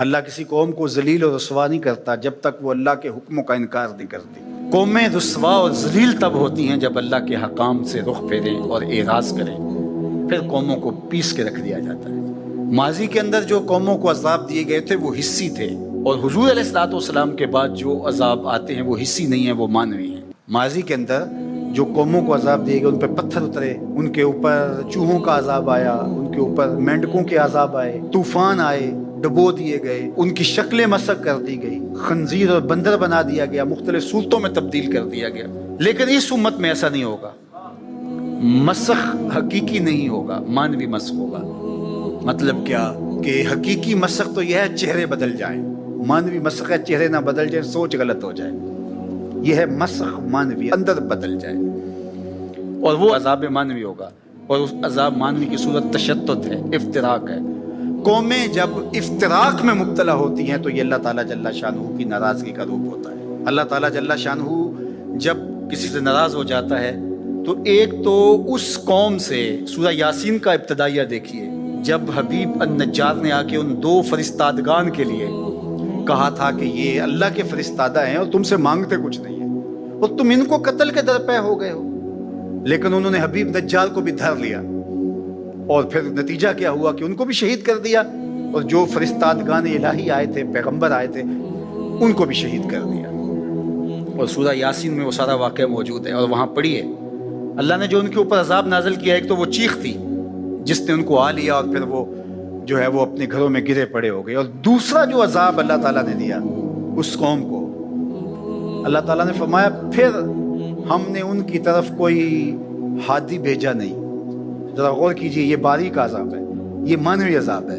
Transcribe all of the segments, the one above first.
اللہ کسی قوم کو ذلیل اور رسوا نہیں کرتا جب تک وہ اللہ کے حکموں کا انکار نہیں کرتی۔ قومیں رسوا اور ذلیل تب ہوتی ہیں جب اللہ کے حکام سے رخ پھیریں اور اعراض کریں، پھر قوموں کو پیس کے رکھ دیا جاتا ہے۔ ماضی کے اندر جو قوموں کو عذاب دیے گئے تھے وہ حصی تھے، اور حضور علیہ الصلوۃ والسلام کے بعد جو عذاب آتے ہیں وہ حصی نہیں ہیں، وہ معنوی ہیں۔ ماضی کے اندر جو قوموں کو عذاب دیے گئے ان پہ پتھر اترے، ان کے اوپر چوہوں کا عذاب آیا، ان کے اوپر مینڈکوں کے عذاب آئے، طوفان آئے، ڈبو دیے گئے، ان کی شکلیں مسخ کر دی گئی، خنزیر اور بندر بنا دیا گیا، مختلف صورتوں میں تبدیل کر دیا گیا۔ لیکن اس امت میں ایسا نہیں ہوگا، مسخ حقیقی نہیں ہوگا، مانوی مسخ ہوگا۔ مطلب کیا کہ حقیقی مسخ تو یہ ہے چہرے بدل جائیں، مانوی مسخ ہے چہرے نہ بدل جائیں، سوچ غلط ہو جائے۔ یہ ہے مسخ مانوی، اندر بدل جائے، اور وہ عذاب مانوی ہوگا، اور اس عذاب مانوی کی صورت تشدد ہے، افتراق ہے۔ قومیں جب افتراق میں مبتلا ہوتی ہیں تو یہ اللہ تعالیٰ جل شانہ کی ناراضگی کا روپ ہوتا ہے۔ اللہ تعالیٰ جل شانہ جب کسی سے ناراض ہو جاتا ہے تو ایک تو اس قوم سے، سورہ یاسین کا ابتدائیہ دیکھیے، جب حبیب النجار نے آ کے ان 2 فرستادگان کے لیے کہا تھا کہ یہ اللہ کے فرستادہ ہیں اور تم سے مانگتے کچھ نہیں ہیں، اور تم ان کو قتل کے درپے ہو گئے ہو، لیکن انہوں نے حبیب نجار کو بھی دھر لیا، اور پھر نتیجہ کیا ہوا کہ ان کو بھی شہید کر دیا، اور جو فرستادگان الہی آئے تھے، پیغمبر آئے تھے، ان کو بھی شہید کر دیا۔ اور سورہ یاسین میں وہ سارا واقعہ موجود ہے، اور وہاں پڑھیے اللہ نے جو ان کے اوپر عذاب نازل کیا۔ ایک تو وہ چیخ تھی جس نے ان کو آ لیا، اور پھر وہ جو ہے وہ اپنے گھروں میں گرے پڑے ہو گئے، اور دوسرا جو عذاب اللہ تعالیٰ نے دیا اس قوم کو، اللہ تعالیٰ نے فرمایا پھر ہم نے ان کی طرف کوئی ہادی بھیجا نہیں۔ ذرا غور کیجئے، یہ باریک عذاب ہے، یہ مانوی عذاب ہے۔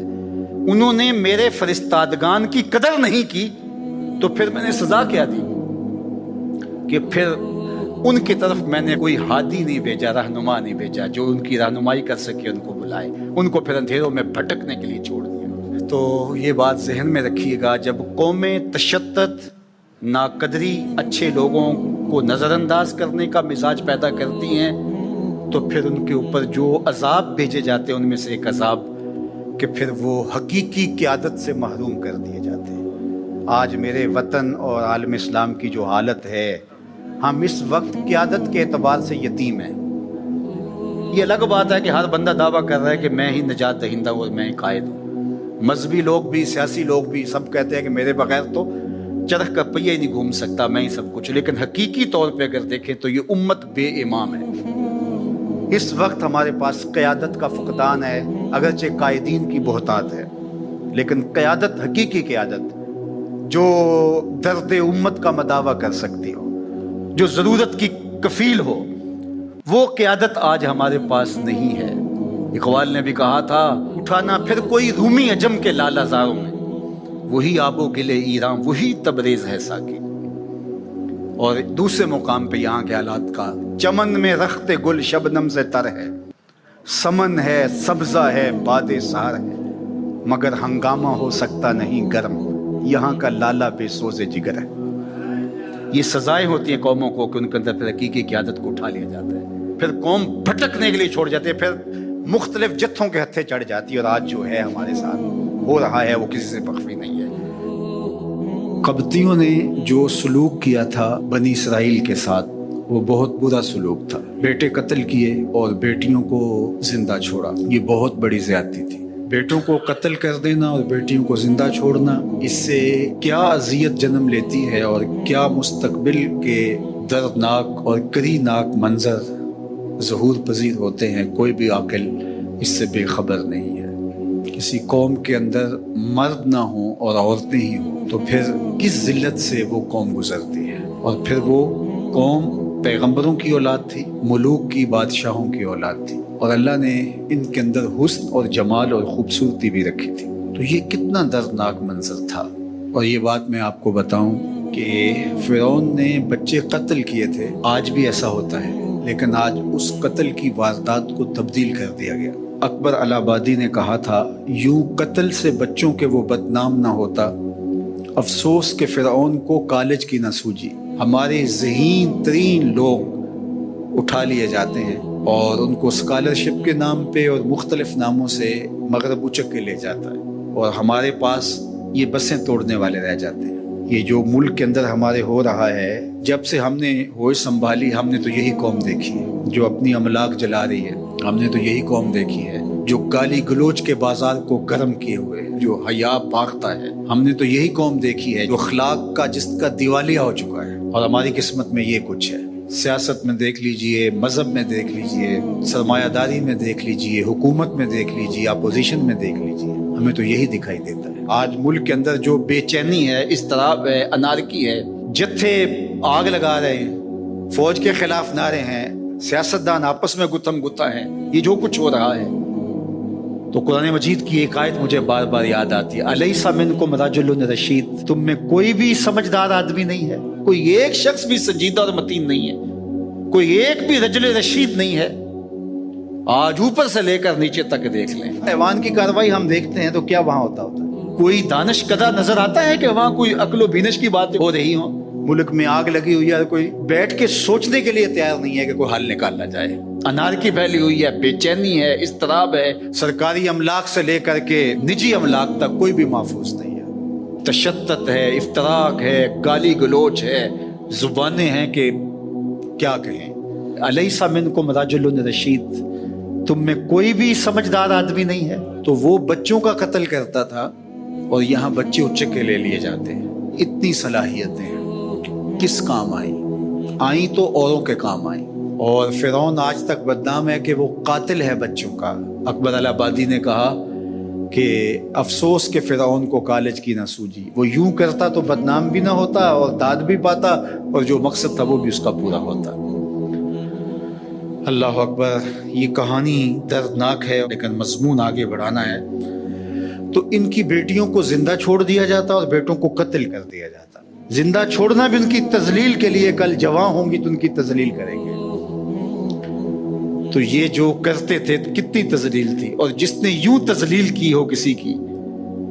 انہوں نے میرے فرستادگان کی قدر نہیں کی تو پھر میں نے سزا کیا دی کہ پھر ان کی طرف میں نے کوئی ہادی نہیں بھیجا، رہنما نہیں بھیجا جو ان کی رہنمائی کر سکے، ان کو بلائے، ان کو پھر اندھیروں میں بھٹکنے کے لیے چھوڑ دیا۔ تو یہ بات ذہن میں رکھیے گا، جب قومیں تشدد، ناقدری، اچھے لوگوں کو نظر انداز کرنے کا مزاج پیدا کرتی ہیں تو پھر ان کے اوپر جو عذاب بھیجے جاتے ہیں ان میں سے ایک عذاب کہ پھر وہ حقیقی قیادت سے محروم کر دیے جاتے ہیں۔ آج میرے وطن اور عالم اسلام کی جو حالت ہے، ہم اس وقت قیادت کے اعتبار سے یتیم ہیں۔ یہ الگ بات ہے کہ ہر بندہ دعویٰ کر رہا ہے کہ میں ہی نجات دہندہ ہوں اور میں ہی قائد ہوں۔ مذہبی لوگ بھی، سیاسی لوگ بھی، سب کہتے ہیں کہ میرے بغیر تو چرخ کا پہیہ ہی نہیں گھوم سکتا، میں ہی سب کچھ۔ لیکن حقیقی طور پہ اگر دیکھیں تو یہ امت بے امام ہے۔ اس وقت ہمارے پاس قیادت کا فقدان ہے، اگرچہ قائدین کی بہتات ہے، لیکن قیادت، حقیقی قیادت جو درد امت کا مداوع کر سکتی ہو، جو ضرورت کی کفیل ہو، وہ قیادت آج ہمارے پاس نہیں ہے۔ اقبال نے بھی کہا تھا، اٹھانا پھر کوئی رومی عجم کے لالہ زاروں میں، وہی آب و گلے ایران، وہی تبریز ہے ساکی۔ اور دوسرے مقام پہ یہاں کے حالات کا، چمن میں رخت گل شبنم سے تر ہے، سمن ہے، سبزہ ہے، باد سحر ہے، مگر ہنگامہ ہو سکتا نہیں گرم، یہاں کا لالا بے سوز جگر ہے۔ یہ سزائیں ہوتی ہیں قوموں کو کہ ان کے اندر پھر حقیقی قیادت کو اٹھا لیا جاتا ہے، پھر قوم بھٹکنے کے لیے چھوڑ جاتے ہیں، پھر مختلف جتھوں کے ہتھے چڑھ جاتی ہے، اور آج جو ہے ہمارے ساتھ ہو رہا ہے وہ کسی سے مخفی نہیں ہے۔ قبطیوں نے جو سلوک کیا تھا بنی اسرائیل کے ساتھ وہ بہت برا سلوک تھا، بیٹے قتل کیے اور بیٹیوں کو زندہ چھوڑا، یہ بہت بڑی زیادتی تھی۔ بیٹوں کو قتل کر دینا اور بیٹیوں کو زندہ چھوڑنا، اس سے کیا اذیت جنم لیتی ہے اور کیا مستقبل کے دردناک اور کریناک منظر ظہور پذیر ہوتے ہیں، کوئی بھی عاقل اس سے بے خبر نہیں ہے۔ کسی قوم کے اندر مرد نہ ہوں اور عورتیں ہی ہوں تو پھر کس ذلت سے وہ قوم گزرتی ہے، اور پھر وہ قوم پیغمبروں کی اولاد تھی، ملوک کی، بادشاہوں کی اولاد تھی، اور اللہ نے ان کے اندر حسن اور جمال اور خوبصورتی بھی رکھی تھی۔ تو یہ کتنا دردناک منظر تھا۔ اور یہ بات میں آپ کو بتاؤں کہ فرعون نے بچے قتل کیے تھے، آج بھی ایسا ہوتا ہے، لیکن آج اس قتل کی واردات کو تبدیل کر دیا گیا۔ اکبر الہ آبادی نے کہا تھا، یوں قتل سے بچوں کے وہ بدنام نہ ہوتا، افسوس کہ فرعون کو کالج کی نہ سوجی۔ ہمارے ذہین ترین لوگ اٹھا لیے جاتے ہیں اور ان کو اسکالرشپ کے نام پہ اور مختلف ناموں سے مغرب اچک کے لے جاتا ہے، اور ہمارے پاس یہ بسیں توڑنے والے رہ جاتے ہیں۔ یہ جو ملک کے اندر ہمارے ہو رہا ہے، جب سے ہم نے ہوش سنبھالی ہم نے تو یہی قوم دیکھی ہے جو اپنی املاک جلا رہی ہے، ہم نے تو یہی قوم دیکھی ہے جو گالی گلوچ کے بازار کو گرم کیے ہوئے ہے، جو حیا بھاگتا ہے، ہم نے تو یہی قوم دیکھی ہے جو اخلاق کا جس کا دیوالیہ ہو چکا ہے، اور ہماری قسمت میں یہ کچھ ہے۔ سیاست میں دیکھ لیجئے، مذہب میں دیکھ لیجئے، سرمایہ داری میں دیکھ لیجئے، حکومت میں دیکھ لیجئے، اپوزیشن میں دیکھ لیجئے، ہمیں تو یہی دکھائی دیتا ہے۔ آج ملک کے اندر جو بے چینی ہے، اضطراب ہے، انارکی ہے، جتھے آگ لگا رہے ہیں، فوج کے خلاف نعرے ہیں، سیاستدان آپس میں گتھم گتھا ہیں، یہ جو کچھ ہو رہا ہے، تو قرآن مجید کی ایک آیت مجھے بار بار یاد آتی ہے، الیس منکم رجل رشید، تم میں کوئی بھی سمجھدار آدمی نہیں ہے، کوئی ایک شخص بھی سنجیدہ اور متین نہیں ہے، کوئی ایک بھی رجل رشید نہیں ہے۔ آج اوپر سے لے کر نیچے تک دیکھ لیں، ایوان کی کاروائی ہم دیکھتے ہیں تو کیا وہاں ہوتا ہے؟ کوئی دانش کدہ نظر آتا ہے کہ وہاں کوئی عقل و بینش کی باتیں ہو رہی ہوں؟ ملک میں آگ لگی ہوئی ہے، کوئی بیٹھ کے سوچنے کے لیے تیار نہیں ہے کہ کوئی حل نکالا جائے۔ انارکی پھیلی ہوئی ہے، بے چینی ہے، اضطراب ہے، سرکاری املاک سے لے کر کے نجی املاک تک کوئی بھی محفوظ نہیں ہے، تشدد ہے، افتراق ہے، گالی گلوچ ہے، زبانیں ہیں کہ کیا کہیں۔ الیس منکم رجل رشید، تم میں کوئی بھی سمجھدار آدمی نہیں ہے۔ تو وہ بچوں کا قتل کرتا تھا اور یہاں بچے اچک کے لے لیے جاتے ہیں۔ اتنی صلاحیتیں کس کام آئیں تو اوروں کے کام آئیں۔ اور فرعون آج تک بدنام ہے کہ وہ قاتل ہے بچوں کا۔ اکبر الہٰبادی نے کہا کہ افسوس کہ فرعون کو کالج کی نہ سوجی، وہ یوں کرتا تو بدنام بھی نہ ہوتا اور داد بھی پاتا، اور جو مقصد تھا وہ بھی اس کا پورا ہوتا۔ اللہ اکبر، یہ کہانی دردناک ہے لیکن مضمون آگے بڑھانا ہے۔ تو ان کی بیٹیوں کو زندہ چھوڑ دیا جاتا اور بیٹوں کو قتل کر دیا جاتا۔ زندہ چھوڑنا بھی ان کی تذلیل کے لیے، کل جواں ہوں گی تو ان کی تذلیل کریں گے۔ تو یہ جو کرتے تھے کتنی تذلیل تھی، اور جس نے یوں تذلیل کی ہو کسی کی،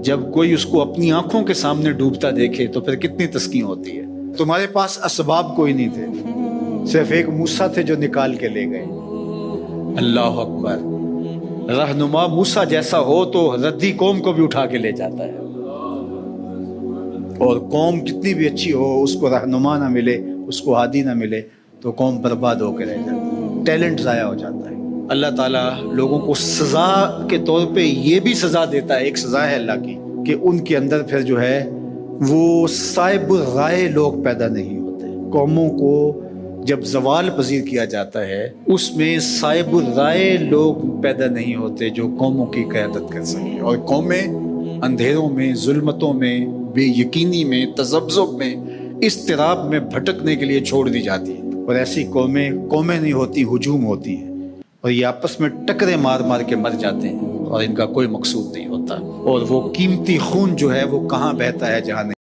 جب کوئی اس کو اپنی آنکھوں کے سامنے ڈوبتا دیکھے تو پھر کتنی تسکین ہوتی ہے۔ تمہارے پاس اسباب کوئی نہیں تھے، صرف ایک موسیٰ تھے جو نکال کے لے گئے۔ اللہ اکبر، رہنما موسیٰ جیسا ہو تو ردی قوم کو بھی اٹھا کے لے جاتا ہے، اور قوم کتنی بھی اچھی ہو، اس کو رہنما نہ ملے، اس کو ہادی نہ ملے تو قوم برباد ہو کے رہ جاتی ہے، ٹیلنٹ ضائع ہو جاتا ہے۔ اللہ تعالیٰ لوگوں کو سزا کے طور پہ یہ بھی سزا دیتا ہے، ایک سزا ہے اللہ کی، کہ ان کے اندر پھر جو ہے وہ صاحب الرائے لوگ پیدا نہیں ہوتے۔ قوموں کو جب زوال پذیر کیا جاتا ہے، اس میں صاحب الرائے لوگ پیدا نہیں ہوتے جو قوموں کی قیادت کر سکیں، اور قومیں اندھیروں میں، ظلمتوں میں، بے یقینی میں، تذبذب میں، اضطراب میں بھٹکنے کے لیے چھوڑ دی جاتی ہیں، اور ایسی قومیں نہیں ہوتی، ہجوم ہوتی ہیں، اور یہ آپس میں ٹکرے مار مار کے مر جاتے ہیں، اور ان کا کوئی مقصود نہیں ہوتا، اور وہ قیمتی خون جو ہے وہ کہاں بہتا ہے جہاں نہیں